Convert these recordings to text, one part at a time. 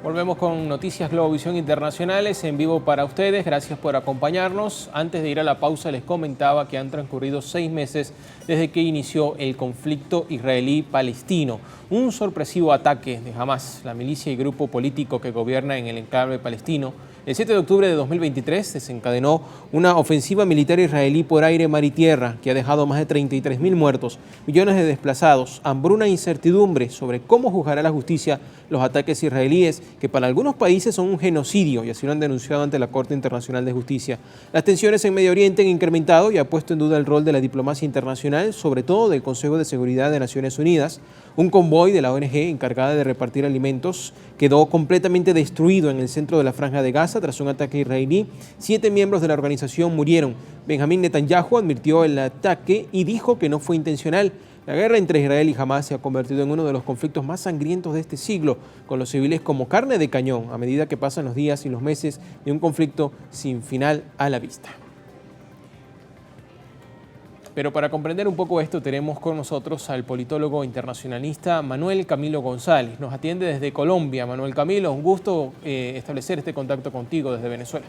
Volvemos con Noticias Globovisión Internacionales en vivo para ustedes. Gracias por acompañarnos. Antes de ir a la pausa les comentaba que han transcurrido 6 meses desde que inició el conflicto israelí-palestino. Un sorpresivo ataque de Hamas, la milicia y grupo político que gobierna en el enclave palestino, el 7 de octubre de 2023 desencadenó una ofensiva militar israelí por aire, mar y tierra que ha dejado más de 33.000 muertos, millones de desplazados, hambruna e incertidumbre sobre cómo juzgará la justicia los ataques israelíes, que para algunos países son un genocidio y así lo han denunciado ante la Corte Internacional de Justicia. Las tensiones en Medio Oriente han incrementado y ha puesto en duda el rol de la diplomacia internacional, sobre todo del Consejo de Seguridad de Naciones Unidas. Un convoy de la ONG encargada de repartir alimentos quedó completamente destruido en el centro de la Franja de Gaza tras un ataque israelí. 7 miembros de la organización murieron. Benjamín Netanyahu advirtió el ataque y dijo que no fue intencional. La guerra entre Israel y Hamas se ha convertido en uno de los conflictos más sangrientos de este siglo, con los civiles como carne de cañón a medida que pasan los días y los meses de un conflicto sin final a la vista. Pero para comprender un poco esto tenemos con nosotros al politólogo internacionalista Manuel Camilo González. Nos atiende desde Colombia. Manuel Camilo, un gusto establecer este contacto contigo desde Venezuela.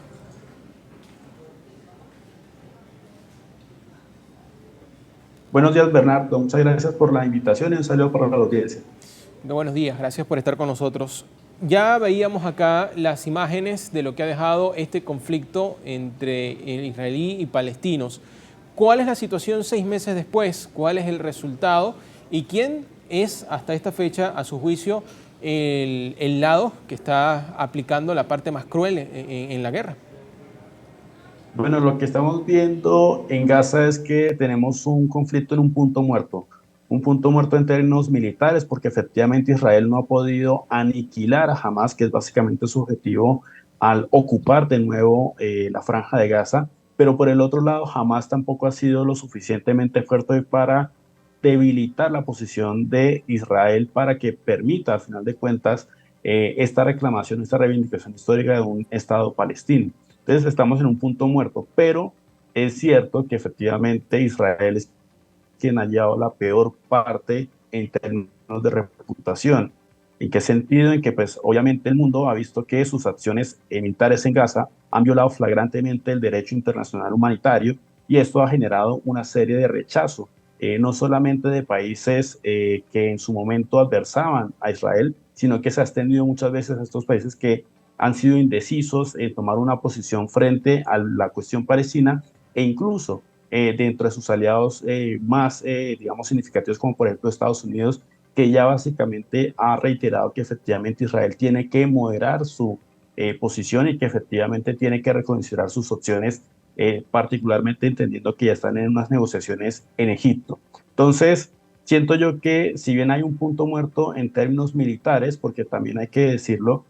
Buenos días, Bernardo. Muchas gracias por la invitación y un saludo para la audiencia. Buenos días, gracias por estar con nosotros. Ya veíamos acá las imágenes de lo que ha dejado este conflicto entre israelí y palestinos. ¿Cuál es la situación 6 meses después? ¿Cuál es el resultado? ¿Y quién es hasta esta fecha, a su juicio, el lado que está aplicando la parte más cruel en la guerra? Bueno, lo que estamos viendo en Gaza es que tenemos un conflicto en un punto muerto en términos militares, porque efectivamente Israel no ha podido aniquilar a Hamas, que es básicamente su objetivo al ocupar de nuevo la franja de Gaza, pero por el otro lado, Hamas tampoco ha sido lo suficientemente fuerte para debilitar la posición de Israel para que permita, al final de cuentas, esta reclamación, esta reivindicación histórica de un Estado palestino. Entonces estamos en un punto muerto, pero es cierto que efectivamente Israel es quien ha llevado la peor parte en términos de reputación. ¿En qué sentido? En que pues obviamente el mundo ha visto que sus acciones militares en Gaza han violado flagrantemente el derecho internacional humanitario y esto ha generado una serie de rechazo, no solamente de países que en su momento adversaban a Israel, sino que se ha extendido muchas veces a estos países que han sido indecisos en tomar una posición frente a la cuestión palestina e incluso dentro de sus aliados más, digamos, significativos, como por ejemplo Estados Unidos, que ya básicamente ha reiterado que efectivamente Israel tiene que moderar su posición y que efectivamente tiene que reconsiderar sus opciones, particularmente entendiendo que ya están en unas negociaciones en Egipto. Entonces, siento yo que si bien hay un punto muerto en términos militares, porque también hay que decirlo,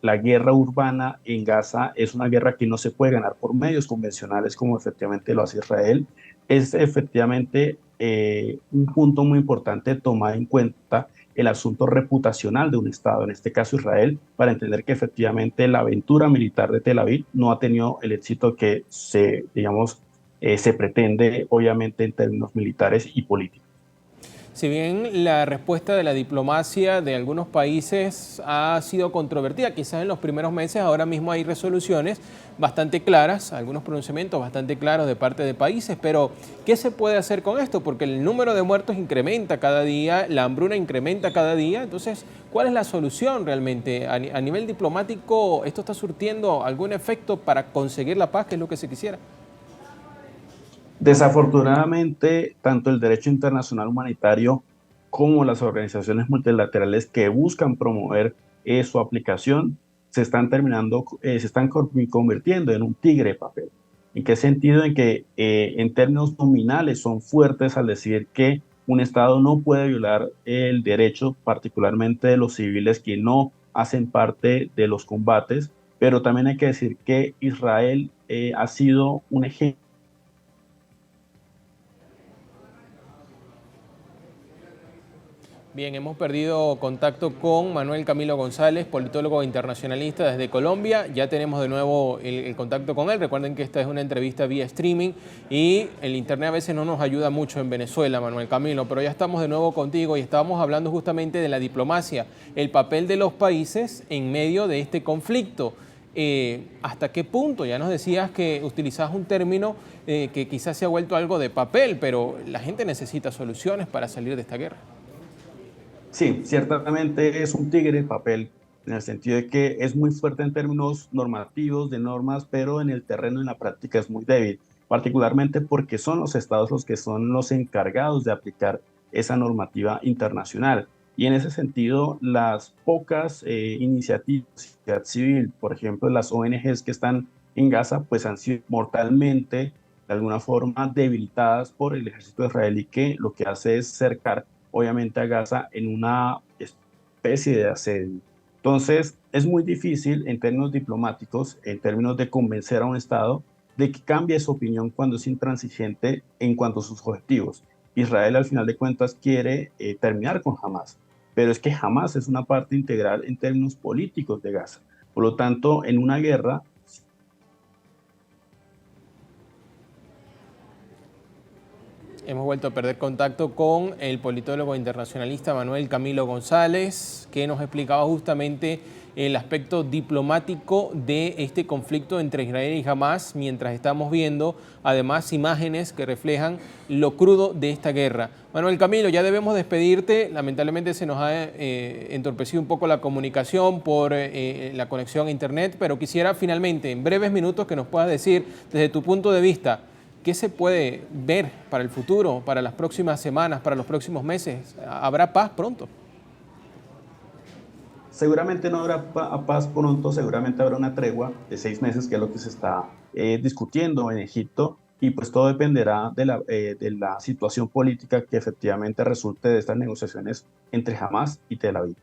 la guerra urbana en Gaza es una guerra que no se puede ganar por medios convencionales como efectivamente lo hace Israel. Es efectivamente un punto muy importante tomar en cuenta el asunto reputacional de un Estado, en este caso Israel, para entender que efectivamente la aventura militar de Tel Aviv no ha tenido el éxito que se, digamos, se pretende, obviamente, en términos militares y políticos. Si bien la respuesta de la diplomacia de algunos países ha sido controvertida, quizás en los primeros meses, ahora mismo hay resoluciones bastante claras, algunos pronunciamientos bastante claros de parte de países, pero ¿qué se puede hacer con esto? Porque el número de muertos incrementa cada día, la hambruna incrementa cada día, entonces, ¿cuál es la solución realmente? A nivel diplomático, ¿esto está surtiendo algún efecto para conseguir la paz, que es lo que se quisiera? Desafortunadamente, tanto el derecho internacional humanitario como las organizaciones multilaterales que buscan promover su aplicación se están convirtiendo en un tigre de papel. ¿En qué sentido? En que en términos nominales son fuertes al decir que un Estado no puede violar el derecho, particularmente de los civiles que no hacen parte de los combates, pero también hay que decir que Israel ha sido un ejemplo Bien, hemos perdido contacto con Manuel Camilo González, politólogo internacionalista desde Colombia. Ya tenemos de nuevo el contacto con él. Recuerden que esta es una entrevista vía streaming y el internet a veces no nos ayuda mucho en Venezuela, Manuel Camilo, pero ya estamos de nuevo contigo y estábamos hablando justamente de la diplomacia, el papel de los países en medio de este conflicto. ¿Hasta qué punto? Ya nos decías que utilizás un término que quizás se ha vuelto algo de papel, pero la gente necesita soluciones para salir de esta guerra. Sí, ciertamente es un tigre de papel, en el sentido de que es muy fuerte en términos normativos, de normas, pero en el terreno, en la práctica, es muy débil, particularmente porque son los estados los que son los encargados de aplicar esa normativa internacional. Y en ese sentido, las pocas iniciativas de sociedad civil, por ejemplo, las ONGs que están en Gaza, pues han sido mortalmente, de alguna forma, debilitadas por el ejército israelí, que lo que hace es cercar obviamente a Gaza en una especie de asedio. Entonces, es muy difícil en términos diplomáticos, en términos de convencer a un Estado de que cambie su opinión cuando es intransigente en cuanto a sus objetivos. Israel, al final de cuentas, quiere terminar con Hamas, pero es que Hamas es una parte integral en términos políticos de Gaza. Por lo tanto, en una guerra, hemos vuelto a perder contacto con el politólogo internacionalista Manuel Camilo González, que nos explicaba justamente el aspecto diplomático de este conflicto entre Israel y Hamas, mientras estamos viendo además imágenes que reflejan lo crudo de esta guerra. Manuel Camilo, ya debemos despedirte. Lamentablemente se nos ha entorpecido un poco la comunicación por la conexión a internet, pero quisiera finalmente, en breves minutos, que nos puedas decir desde tu punto de vista, ¿qué se puede ver para el futuro, para las próximas semanas, para los próximos meses? ¿Habrá paz pronto? seguramente no habrá paz pronto, seguramente habrá una tregua de 6 meses, que es lo que se está discutiendo en Egipto, y pues todo dependerá de la situación política que efectivamente resulte de estas negociaciones entre Hamas y Tel Aviv.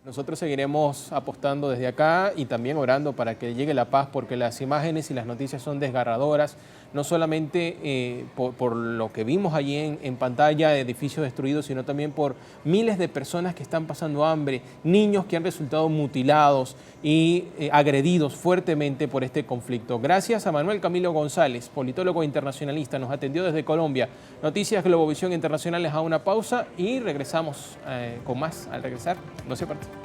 Nosotros seguiremos apostando desde acá y también orando para que llegue la paz, porque las imágenes y las noticias son desgarradoras, no solamente por lo que vimos allí en pantalla, edificios destruidos, sino también por miles de personas que están pasando hambre, niños que han resultado mutilados y agredidos fuertemente por este conflicto. Gracias a Manuel Camilo González, politólogo internacionalista, nos atendió desde Colombia. Noticias Globovisión Internacionales a una pausa y regresamos con más al regresar. No se parte.